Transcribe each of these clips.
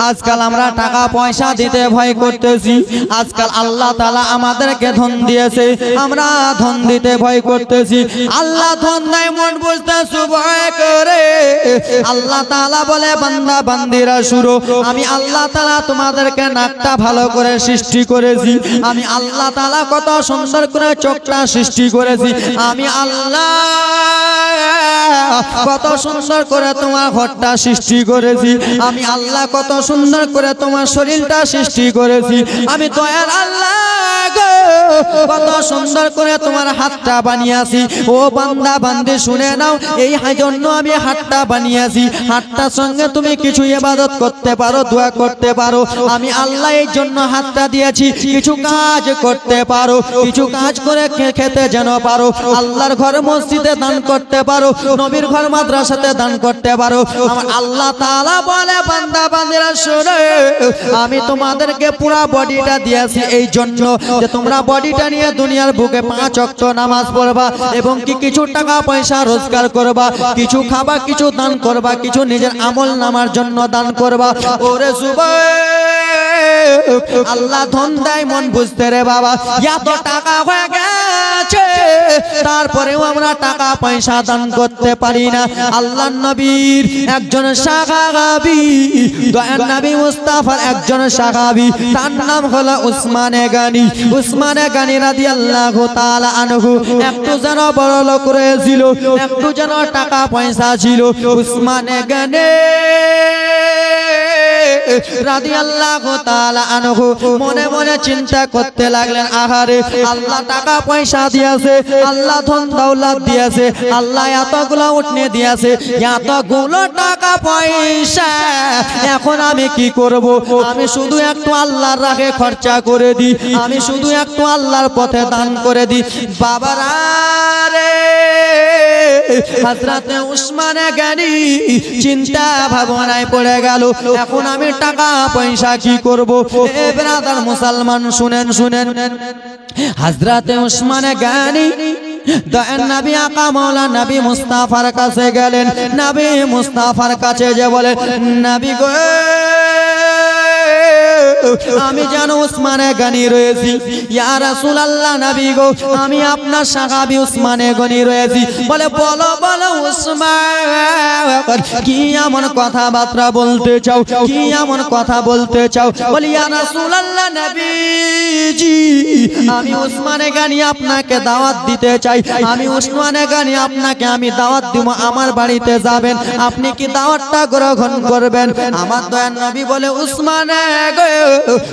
আজকাল আমরা টাকা পয়সা দিতে ভয় করতেছি। আজকাল আল্লাহ তাআলা আমাদেরকে ধন দিয়েছে, আমরা ধন দিতে ভয় করতেছি। আল্লাহ ধন নাই মন বুঝতেছি ভয় করে। আল্লাহ তাআলা বলে বান্দা বান্দিরা শুনো, আমি আল্লাহ তাআলা তোমাদেরকে নাকটা ভালো করে সৃষ্টি করেছি, আমি আল্লাহ তাআলা কত সুন্দর করে চোখটা সৃষ্টি করেছি, আমি আল্লাহ কত সুন্দর করে তোমার ঘরটা সৃষ্টি করেছি, আমি আল্লাহ কত সুন্দর করে তোমার শরীরটা সৃষ্টি করেছি, আমি দয়ার আল্লাহ কত সুন্দর করে তোমার হাতটা বানিয়েছি। ও বান্দা বান্দি শুনে নাও, এই জন্য আমি হাতটা বানিয়েছি, হাতটার সঙ্গে তুমি কিছু ইবাদত করতে পারো, দোয়া করতে পারো। আমি আল্লাহ এই জন্য হাতটা দিয়েছি, কিছু কাজ করতে পারো, কিছু কাজ করে খেতে যেন পারো, আল্লাহর ঘর মসজিদে দান করতে পারো, নবীর ঘর মাদ্রাসাতে দান করতে পারো। আমার আল্লাহ তাআলা বলে বান্দা বান্দিরা শুনো, আমি তোমাদেরকে পুরো বডিটা দিয়েছি এই জন্য যে তোমরা বডিটা নিয়ে দুনিয়ার বুকে 5 ওয়াক্ত নামাজ পড়বা এবং কি কিছু টাকা পয়সা রোজগার করবা, কিছু খাবা, কিছু দান করবা, কিছু নিজের আমল নামার জন্য দান করবা। ওরে যুবক, আল্লাহ ধন দেয় মন বুঝতে রে বাবা। এত টাকা হয়ে গেছে তারপরেও আমরা টাকা পয়সা দান করতে পারি না। আল্লাহর নবীর একজন সাহাবী, দয়ার নবী মুস্তাফার একজন সাহাবী, তার নাম হলো উসমানে গানি। উসমানে গানি রাদিয়াল্লাহু তাআলা আনহু একটু যেন বড় লোক হয়েছিল, একটু যেন টাকা পয়সা ছিল। উসমানে গানি রাদিয়াল্লাহু তাআলা আনহু মনে মনে চিন্তা করতে লাগলেন, আহারে আল্লাহ টাকা পয়সা দিয়েছে, আল্লাহ ধন দৌলত দিয়েছে, আল্লাহ এতগুলো উঠনে দিয়েছে, এতগুলো টাকা পয়সা, এখন আমি কি করব? আমি শুধু একটু আল্লাহর রাহে খরচা করে দিই, আমি শুধু একটু আল্লাহর পথে দান করে দিই। বাবারা রে, হযরতে উসমানে গানি চিন্তা ভাবনায় পড়ে গেল, এখন আমি টাকা পয়সা কি করব? এ ব্রাদার মুসলমান শুনেন শুনেন, হযরতে উসমানে গানি দয়ার নবী আকা মাওলা নবী মুস্তাফার কাছে গেলেন। নবী মুস্তাফার কাছে যে বলে, নবী গো, আমি জানো উসমানে গানি রয়েছি। ইয়া রাসূলুল্লাহ, নবী গো, আমি আপনার সাহাবী উসমানে গানি রয়েছি। বলে বলো বলো উসমান, কি এমন কথাবার্তা বলতে চাও, কি এমন কথা বলতে চাও? বলি ইয়া রাসূলুল্লাহ, নবীজি, আমি উসমানে গানি আপনাকে দাওয়াত দিতে চাই, আমি উসমানে গানি আপনাকে আমি দাওয়াত দিব, আমার বাড়িতে যাবেন, আপনি কি দাওয়াতটা গ্রহণ করবেন? আমার দয়ার নবী বলে, উসমানে গো,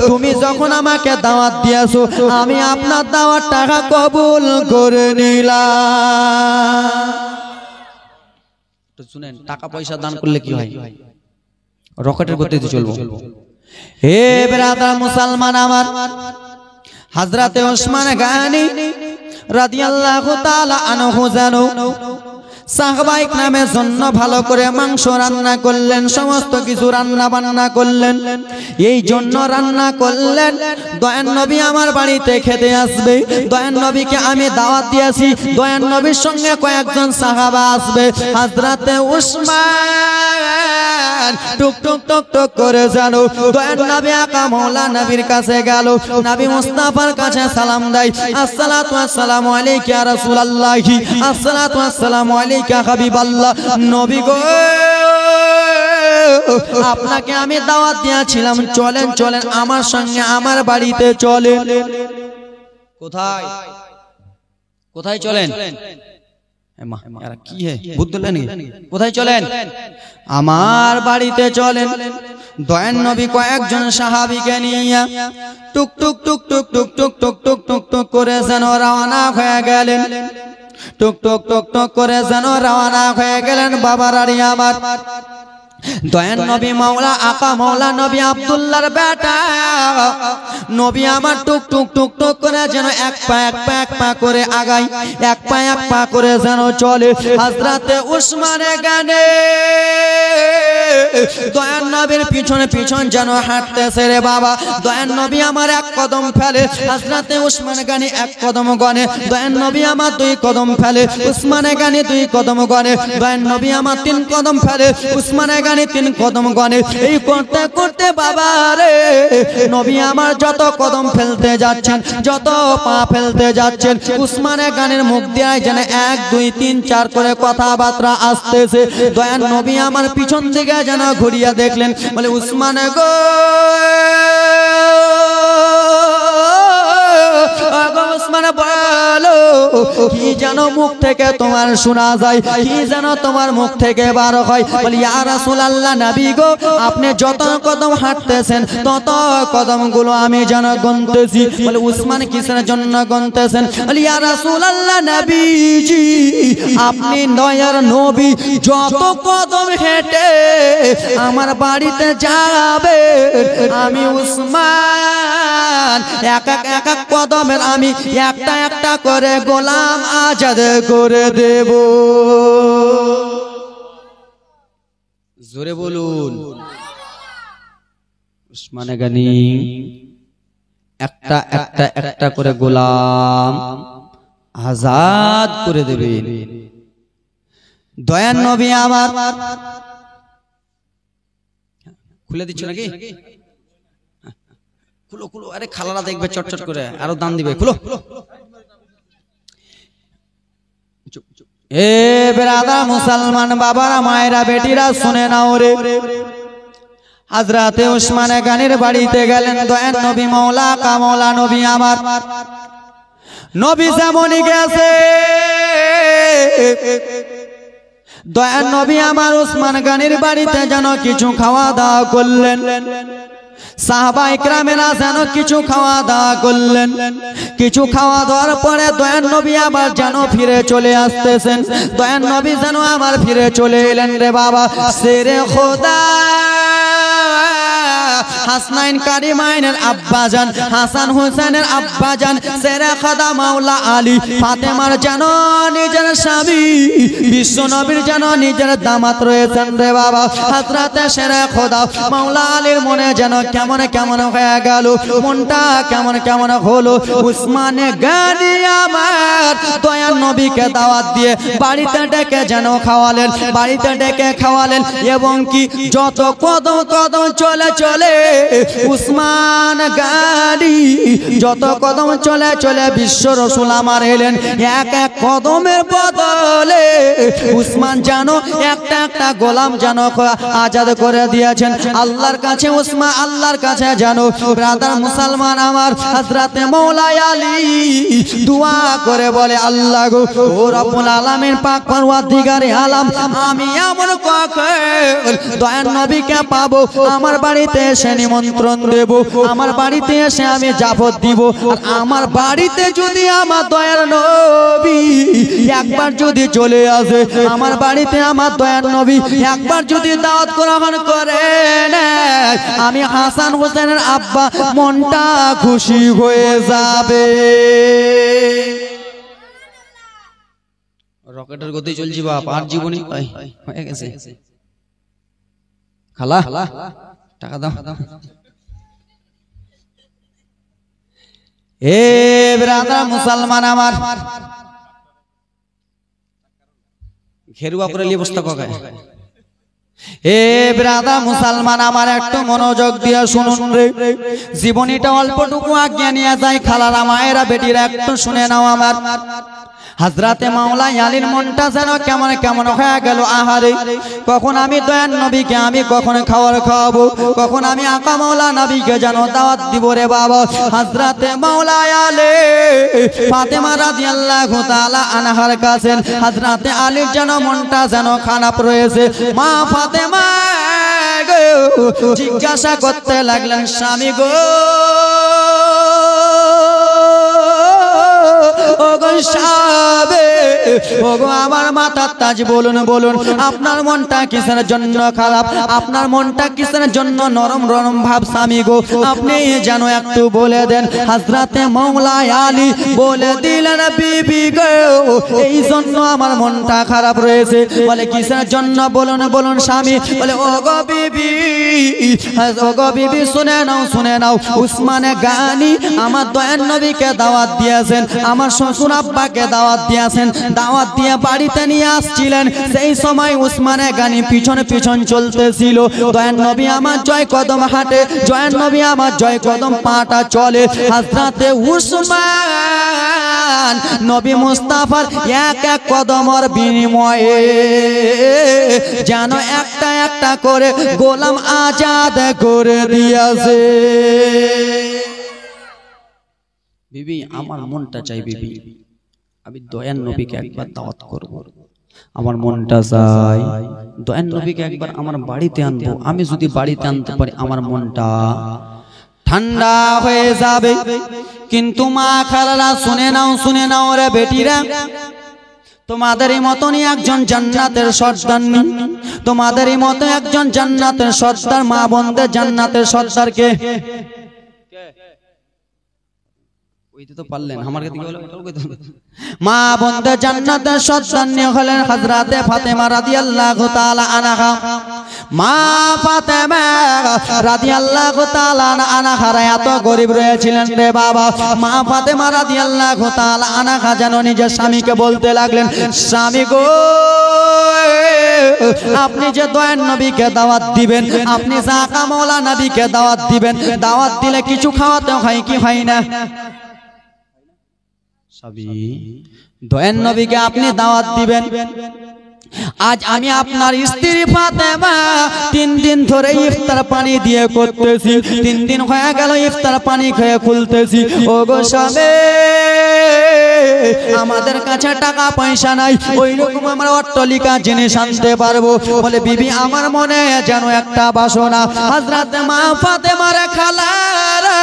তুমি যখন আমাকে দাওয়াত দিয়েছো, আমি আপনার দাওয়াত টাকা কবুল করে নিলাম। শুনেন, টাকা পয়সা দান করলে কি হয়? রকেটের গতিতে চলবো। হে ব্রাদার মুসলমান আমার, হযরতে উসমানে গানি রাদিয়াল্লাহু তাআলা আনহু জানো সাহাবায়ে কেরামের জন্য ভালো করে মাংস রান্না করলেন, সমস্ত কিছু রান্না বান্না করলেন। এই জন্য রান্না করলেন, দয়ার নবী আমার বাড়িতে খেতে আসবে, দয়ার নবীকে আমি দাওয়াত দিয়েছি, দয়ার নবীর সঙ্গে কয়েকজন সাহাবা আসবে। হযরতে উসমান টুক টুক টুক টুক করে জানো দয়ার নবী আকা মাওলা নবীর কাছে গেল, নবী মুস্তাফার কাছে সালাম দেয়, আসসালাতু আসসালামু আলাইকা ইয়া রাসূলুল্লাহ, আসসালাতু আসসালামু আলাইকা হাবিবাল্লাহ। নবী গো, আপনাকে আমি দাওয়াত দিয়েছিলাম, চলেন চলেন আমার সঙ্গে আমার বাড়িতে চলেন। কোথায় কোথায় চলেন? কি হে বুদ্ধ নাকি? কোথায় চলেন? আমার বাড়িতে চলেন। দয়ার নবী কয়েকজন সাহাবীকে নিয়ে টুক টুক টুক টুক টুক টুক টুক টুক টুক টুক করে যেন রওনা হয়ে গেলেন, টুক টুক টুক টুক করে যেন রওনা হয়ে গেলেন। বাবারারি আমার, দয়ার নবী মাওলা আকা মাওলা নবী আব্দুল্লাহর বেটা নবী আমার টুক টুক টুক টুক করে যেন এক পা এক পা এক পা করে আগায়, এক পা এক পা করে যেন চলে। হযরতে উসমানে গানি দয়ার নবীর পিছনে পিছন যেন হাঁটতেছে রে বাবা। দয়ার নবী আমার এক কদম ফেলে, হযরতে উসমানে গানি এক কদম গনে, দয়ার নবী আমার 2 কদম ফেলে, উসমানে গানি 2 কদম গনে, দয়ার নবী আমার 3 কদম ফেলে, উসমানে গানে 3 কদম গনে। এই করতে করতে বাবা রে নবী আমার যত কদম ফেলতে যাচ্ছেন, যত পা ফেলতে যাচ্ছেন, উসমানে গানের মুখ দিয়ে যেন 1 2 3 4 করে কথাবার্তা আসতেছে। দয়ার নবী আমার পিছন দিকে যেন ঘুরিয়া দেখলেন, বলে উসমানে গো উসমানে বলো কি যেন মুখ থেকে তোমার শোনা যায়, কি যেন তোমার মুখ থেকে বার হয়। বলি ইয়া রাসূলুল্লাহ নবী গো আপনি যত কদম হাঁটতেছেন তত কদমগুলো আমি যেন গুনতেছি। বলে উসমান কিসের জন্য গুনতেছেন? বলি ইয়া রাসূলুল্লাহ নবীজি আপনি দয়ার নবী যত কদম হেঁটে আমার বাড়িতে যাবে আমি উসমান এক এক কদমের আমি একটা একটা করে গোলাম আজাদ করে দেব। জোরে বলুন। উসমানে গানি একটা একটা একটা করে গোলাম আজাদ করে দেবেন। দয়ার নবী আমার খুলে দিচ্ছ নাকি? খুলো খুলো, আরে খালারা দেখবে চটচট করে আরো দান দিবে, খুলো। এ বেরাদার মুসলমান বাবারা মায়েরা বেটিরা শুনে নাও রে, হযরতে উসমানে গানির বাড়িতে গেলেন দয়ার নবী মওলা কামলা নবী আমার। নবী যেমনই গেছে দয়ার নবী আমার উসমান গানির বাড়িতে যেন কিছু খাওয়া দাওয়া করলেন। সাহাবা ইকরামেরা যেন কিছু খাওয়া দাওয়া করলেন। কিছু খাওয়া দাওয়ার পরে দয়ার নবী আবার যেন ফিরে চলে আসতেছেন। দয়ার নবী যেন আবার ফিরে চলে এলেন রে বাবা। শেরে খোদা হাসনাইন কারিমাইনের আব্বাজান হাসান হুসেনের আব্বাজান শেরে খোদা মাওলা আলী ফাতেমার যেন নিজের স্বামী বিশ্ব নবীর যেন নিজের দামাত রয়েছেন রে বাবা। হযরতে শেরে খোদা মাওলা আলীর মনে যেন কেমন কেমন হয়ে গেল, মনটা কেমন কেমন হলো। উসমানে গানি আমার দয়ার নবীকে দাওয়াত দিয়ে বাড়িতে ডেকে যেন খাওয়ালেন, বাড়িতে ডেকে খাওয়ালেন। এবং কি যত কদম কদম চলে চলে উসমান গানি যত কদম চলে চলে বিশ্ব রাসূল আমার এলেন। এক এক কদমের বদলে উসমান যেন একটা একটা গোলাম যেন আজাদ করে দিয়েছেন আল্লাহর কাছে। উসমান আল্লাহর কাছে জানো ব্রাদার মুসলমান আমার হযরতে মাওলা আলী দোয়া করে বলে আল্লাহ গো ও রব্বুল আলামিন পাক পরওয়ারদিগারে আলাম আমি এমন কখন দয়ার নবীকে পাবো আমার বাড়িতে এসে নিমন্ত্রণ দেব, আমার বাড়িতে এসে আমি দাওয়াত দিব। আর আমার বাড়িতে যদি আমার দয়ার নবী একবার যদি চলে আসে, আমার বাড়িতে আমার দয়ার নবী একবার যদি দাওয়াত গ্রহণ করে নেয়, আমি হাসান হোসেনের আব্বা মনটা খুশি হয়ে যাবে। রকেটের গতি চলছি বাপ, আর জীবনী হয়ে গেছে। খালা টাকা দাও। এ ব্রাদার মুসলমান আমার ঘেরুয়া করে নিয়ে বসতে কগায়। এ ব্রাদার মুসলমান আমার একটু মনোযোগ দিয়ে শুনুন রে, জীবনীটা অল্পটুকু আজ্ঞা নিয়ে যায়। খালারা মায়েরা বেটিরা একটু শুনে নাও আমার। হযরতে মাওলা আলীর মনটা যেন কেমন কেমন হয়ে গেল। আহারে কখন আমি দয়ার নবীকে আমি কখন খাবার খাওয়াবো, কখন আমি আকা মাওলা নবীকে যেন দাওয়াত দিব রে বাবা। হযরতে মাওলা আলী ফাতেমা রাদিয়াল্লাহু তাআলা আনহার কাছে হযরতে আলীর যেন মনটা যেন খারাপ রয়েছে। মা ফাতেমা গো জিজ্ঞাসা করতে লাগলেন স্বামী গো আমার মাথার তাজ বলুন বলুন আপনার মনটা কিসের জন্য খারাপ, আপনার মনটা কিসের জন্য নরম নরম ভাব স্বামী গো আপনি যেন একটু বলে দেন। হযরতে মাওলা আলী বলে দিলেন বিবি গো এই জন্য আমার মনটা খারাপ রয়েছে। বলে কিসের জন্য বলুন বলুন স্বামী। বলে ও গো বিবি শুনে নাও শুনে নাও, উসমানে গানি আমার দয়ার নবীকে দাওয়াত দিয়েছেন, আমার শ্বশুর আব্বাকে দাওয়াত দিয়েছেন, দাওয়াত দিয়ে বাড়িতে নিয়ে আসছিলেন। সেই সময় উসমানে গানি পিছন পিছন চলতেছিল। দয়ার নবী আমার জয় কদম হাঁটে, জয়ের নবী আমার জয় কদম পাটা চলে। হযরতে উসমান নবী মুস্তাফার এক এক কদমের বিনিময়ে যেন একটা একটা করে গোলাম আজাদ করে দিয়েছে। বিবি আমার মনটা চাই, বিবি আমি দয়ার নবীকে একবার দাওয়াত করব। আমার মনটা চাই দয়ার নবীকে একবার আমার বাড়িতে আনবো। আমি যদি বাড়িতে আনতে পারি আমার মনটা ঠান্ডা হয়ে যাবে। কিন্তু মা খালারা শুনে নাও রে বেটিরা, তোমাদেরই মতনই একজন জান্নাতের সর্দার নেই, তোমাদেরই মতো একজন জান্নাতের সর্দার। মা বোনদের জান্নাতের সর্দারকে মা বোনদের জান্নাতের সর্দার হলেন হযরতে ফাতেমা রাদিয়াল্লাহু তাআলা আনহা। মা ফাতেমা রাদিয়াল্লাহু তাআলা আনহা এত গরিব রয়েছিলেন রে বাবা। মা ফাতেমা রাদিয়াল্লাহু তাআলা আনহা যেন নিজের স্বামীকে বলতে লাগলেন, স্বামী গো আপনি যে দয়ার নবীকে দাওয়াত দিবেন, আপনি জাকা মওলা নবীকে দাওয়াত দিবেন, দাওয়াত দিলে কিছু খাওয়াতে হয় কি হয় না? দয়ার নবীকে আপনি দাওয়াত দিবেন। আজ আমি আপনার স্ত্রী ফাতেমা 3 দিন ধরে ইফতার পানি দিয়ে করতেছি, 3 দিন হয়ে গেল ইফতার পানি খেয়ে খুলতেছি। ও গো স্বামী আমাদের কাছে টাকা পয়সা নাই, ওই রকম আমরা অট্টালিকা জিনিস আনতে পারবো। বলে বিবি আমার মনে যেন একটা বাসনা। হযরত মা ফাতেমার খালারা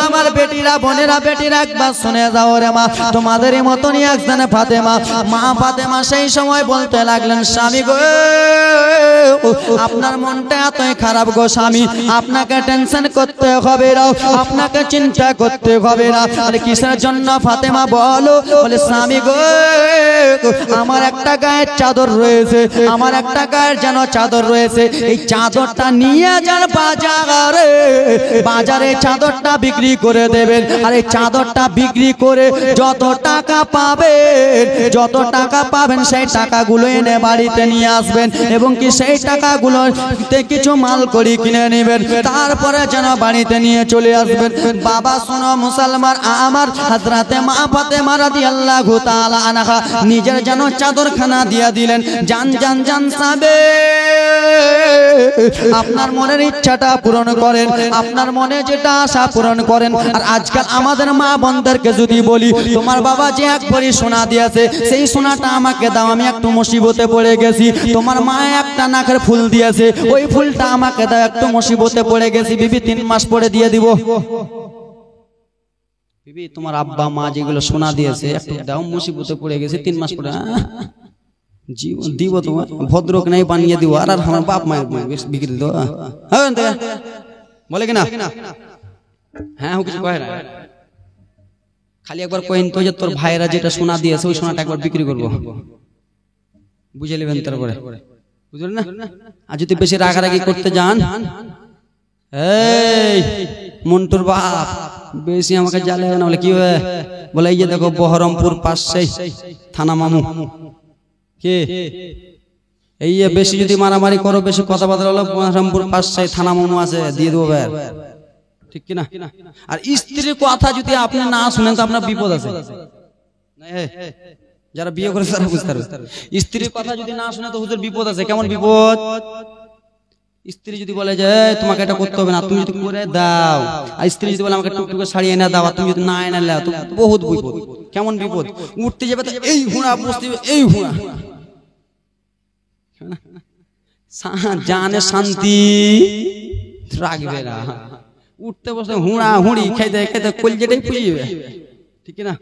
আমার বেটিরা বোনেরা বেটিরা একবার শুনে যাও রে মা, তোমাদেরই মতনই একজন ফাতেমা। মা ফাতেমা সেই সময় বলতে লাগলেন, স্বামী গো আপনার মনটা এতই খারাপ গো স্বামী, আপনাকে টেনশন করতে হবে না, আপনাকে চিন্তা করতে হবে না। আরে কিসের জন্য ফাতেমা বলো? বলে স্বামী গো আমার একটা গায়ের চাদর রয়েছে, আমার একটা গায়ের যেন চাদর রয়েছে, এই চাদরটা নিয়ে যান বাজারে, বাজারে চাদরটা বিক্রি করে দেবেন। আর এই চাদরটা বিক্রি করে যত টাকা পাবেন, যত টাকা পাবেন সেই টাকাগুলো এনে বাড়িতে নিয়ে আসবেন এবং কি সেই টাকাগুলোতে কিছু মাল করি কিনে নেবেন, তারপরে যেন বাড়িতে নিয়ে চলে আসবেন। বাবা শোনো মুসলমান আমার, হযরতে মা ফাতেমা রাদিয়াল্লাহু তাআলা আনহা নিজের যেন চাদরখানা দিয়া দিলেন। জান জান জান সাবে আপনার মনের ইচ্ছাটা পূরণ করেন, আপনার মনে যেটা আশা পূরণ করেন। আর আজকাল আমাদের মা বোনদেরকে যদি বলি তোমার বাবা যে এক ভরি সোনা দিয়েছে সেই সোনাটা আমাকে দাও, আমি একটু মুসিবতে পড়ে গেছি। তোমার মা একটা নাকের ফুল দিয়েছে, ওই ফুলটা আমাকে দাও, একটু মুসিবতে পড়ে গেছি, বিবি 3 মাস পরে দিয়ে দিব। বিবি তোমার আব্বা মা যেগুলো সোনা দিয়েছে একটু দাও, মুসিবতে পড়ে গেছে 3 মাস পরে জীবন দিব, তোমার ভদ্রক নাই বানিয়ে দিব। আর আমার বাপ মায়ের বিক্রি দেবো বলে কিনা? হ্যাঁ কিছু কয় না, খালি একবার কইন তো যে তোর ভাইরা যেটা সোনা দিয়েছে ওই সোনাটা একবার বিক্রি করবো, বুঝে নেবেন তারপরে, বুঝলেন না? আর যদি বেশি রাগারাগি করতে যান, এই মন্টুর বাপ বেশি আমাকে জ্বালে না, বলে কি হয়? বলে এই যে দেখো বহরমপুর পাশে থানা মামু কে, এই বেশি যদি মারামারি করো, বেশি কথাবার্তা হলো, বহরমপুর পাশে থানা মামু আছে, দিয়ে দেবো ব্যাগ, ঠিক কিনা? আর স্ত্রীর কথা যদি আপনি না শুনেন তো আপনার বিপদ আছে। যারা বিয়ে করেছে তারা বুঝতে পারবে, স্ত্রীর কথা যদি না শুনে তো হুজুর বিপদ আছে। কেমন বিপদ? স্ত্রী যদি বলে যে তোমাকে এটা করতে হবে না, তুমি যদি করে দাও, আর স্ত্রী যদি বলে আমাকে টুকটুকে শাড়ি এনে দাও, তুমি যদি না এনে দাও, তো বহুত বিপদ। কেমন বিপদ? উঠতে যাবে তো এই হুঁড়া, বসতে এই হুঁড়া, জানে শান্তি রাখবে না, উঠতে বসতে হুঁড়া হুঁড়ি খাইতে খাইতে কলজেটাই পুড়ে যাবে, ঠিক না?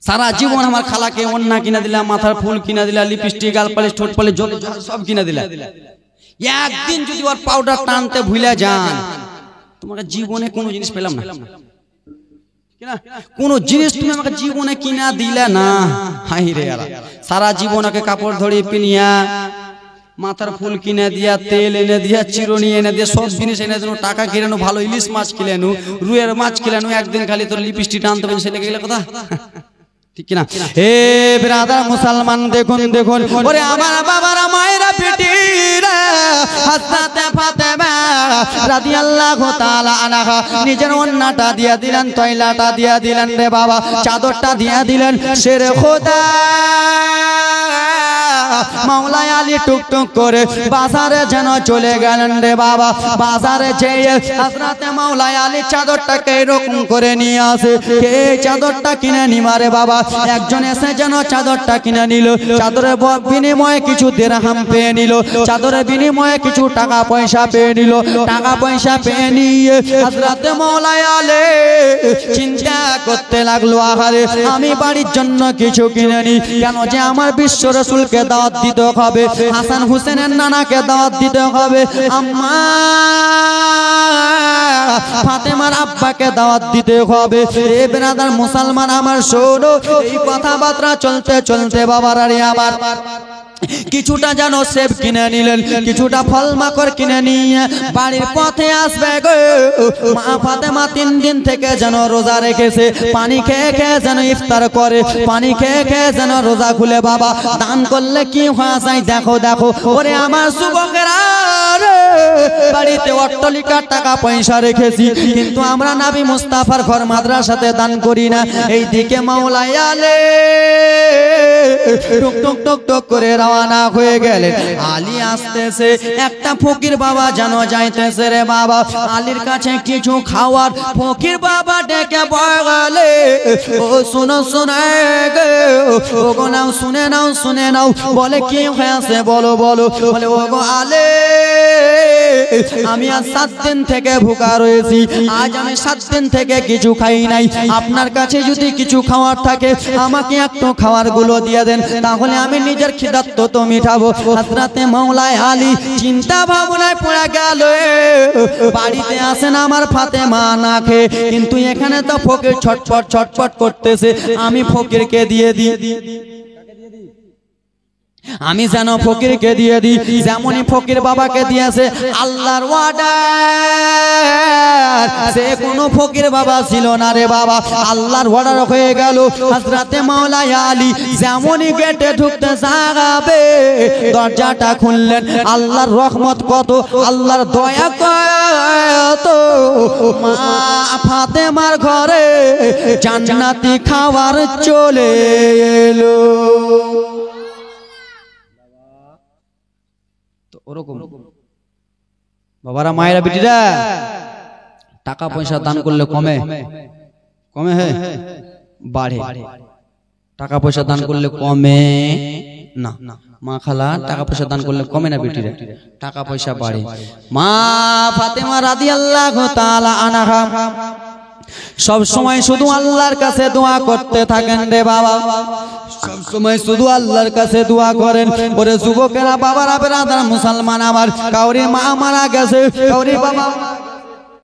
সারা জীবন আমার খালাকে ওন্না কিনা দিলা, মাথার ফুল কিনা দিলা, লিপস্টিক গাল পালিশ ঠোঁট পালিশ জলে সব কিনা দিলা, একদিন যদি ওর পাউডার টানতে ভুলে যান, তোমাকে জীবনে কোনো জিনিস পেলাম না, কোন জিনিস তুমি আমাকে জীবনে কিনা দিলে না। হাই রে সারা জীবন ওকে কাপড় ধরে পিনিয়া, মাথার ফুল কিনে দিয়া, তেল এনে দিয়া, চিরুনি এনে দিয়া, সব জিনিস এনে দিল, টাকা কিনে নো, ভালো ইলিশ মাছ কিনে নু, রুইয়ের মাছ কিনে নু, একদিন খালি তোর লিপস্টিক টানতে পারবি, সেটা গেলে কথা ঠিক না? হে ব্রাদার মুসলমান, দেখুন দেখুন, ওরে আমার বাবারা মায়েরা পিটিরা, হযরত ফাতেমা রাদিয়াল্লাহু তাআলা আনহা নিজের ওন্নাটা দিয়ে দিলেন, তয়লাটা দিয়ে দিলেন রে বাবা, চাদরটা দিয়ে দিলেন। শেরে খোদা মাওলাই আলী টুকটুক করে বাজারে যেন চলে গেলেন রে বাবা। বাজারে যেয়ে হযরতে মাওলাই আলী চাদরটাকে এরকম করে নিয়ে আসে। কে চাদরটা কিনে নিমারে বাবা? একজন এসে যেন চাদরটা কিনে নিল। চাদরের বিনিময়ে কিছু দিরহাম পেয়ে নিল, চাদরের বিনিময়ে কিছু টাকা পয়সা পেয়ে নিল। টাকা পয়সা পেয়ে নিয়ে হযরতে মাওলাই আলী চিন্তা করতে লাগলো, আহারে আমি বাড়ির জন্য কিছু কিনে নি, কেন যে আমার বিশ্ব রাসূলকে দাওয়াত দিতে হবে, হাসান হুসেনের নানাকে দাওয়াত দিতে হবে, আম্মা ফাতেমার আব্বাকে দাওয়াত দিতে হবে। এ ব্রাদার মুসলমান আমার শোনো, এই কথাবার্তা চলতে চলতে বাবারা রে আমার কিছুটা যেন সেব কিনে নিলেন, কিছুটা ফল মাকড় কিনে নিয়ে বাড়ির পথে আসবে গো। মা ফাতেমা 3 দিন থেকে যেন রোজা রেখেছে, পানি খেয়ে খেয়ে যেন ইফতার করে, পানি খেয়ে খেয়ে যেন রোজা খুলে। বাবা দান করলে কি হয়ে যায় দেখো দেখো, ওরে আমার যুবকেরা রে, বাড়িতে অট্টালিকার টাকা পয়সা রেখেছি, কিন্তু আমরা নবী মুস্তাফার ঘর মাদ্রাসাতে দান করি না। এইদিকে মাওলাই আলী টুক টুক টুক টুক করে রওনা হয়ে গেলেন। আলী আসতেছে, একটা ফকির বাবা যেন যাইতেছে রে বাবা, আলীর কাছে কিছু খাওয়ার। ফকির বাবা ডেকে বলে, ও শুনো শুনে গো, ও গো নাও শুনে নাও শুনে নাও। বলে কি হয়েছে বলো বলো। বলে ও গো আলী, আমি আজ 7 দিন থেকে ভুকা রয়েছি, আজ আমি 7 দিন থেকে কিছু খাই নাই। আপনার কাছে যদি কিছু খাওয়ার থাকে আমাকে একটু খাওয়ার গুলো দিয়ে দেন, তাহলে আমি নিজের খিদাত্ত তো মিটাবো। হযরতে মাওলাই আলী চিন্তা ভাবনায় পড়ে গেল। বাড়িতে আসেন আমার ফাতেমা না খেয়ে, কিন্তু এখানে তো ফকির ছটফট ছটফট করতেছে, আমি ফকিরকে দিয়ে দিই, আমি যেন ফকিরকে দিয়ে দিই। যেমনই ফকির বাবাকে দিয়েছে আল্লাহর অর্ডার, সে কোনো ফকির বাবা ছিল না রে বাবা, আল্লাহর অর্ডার হয়ে গেল। হযরতে মাওলাই আলী যেমনই গেটে ঢুকতে যাবে, দরজাটা খুললেন। আল্লাহর রহমত কত, আল্লাহর দয়া কত, মা ফাতেমার ঘরে জান্নাতি খাবার চলে এলো। ওরকম বাবারা মায়েরা বেটিরা, টাকা পয়সা দান করলে কমে কমে হে বাড়ে, টাকা পয়সা দান করলে কমে না। মা খালা টাকা পয়সা দান করলে কমে না বেটিরা, টাকা পয়সা বাড়ে। মা ফাতেমা রাদিয়াল্লাহু তাআলা আনহা সব সময় শুধু আল্লাহর কাছে দোয়া করতে থাকেন রে বাবা, সব সময় শুধু আল্লাহর কাছে দোয়া করেন। ওরে যুবকেরা বাবারা বেরাদার মুসলমান আমার, কাউরি মা মারা গেছে, কাউরি বাবা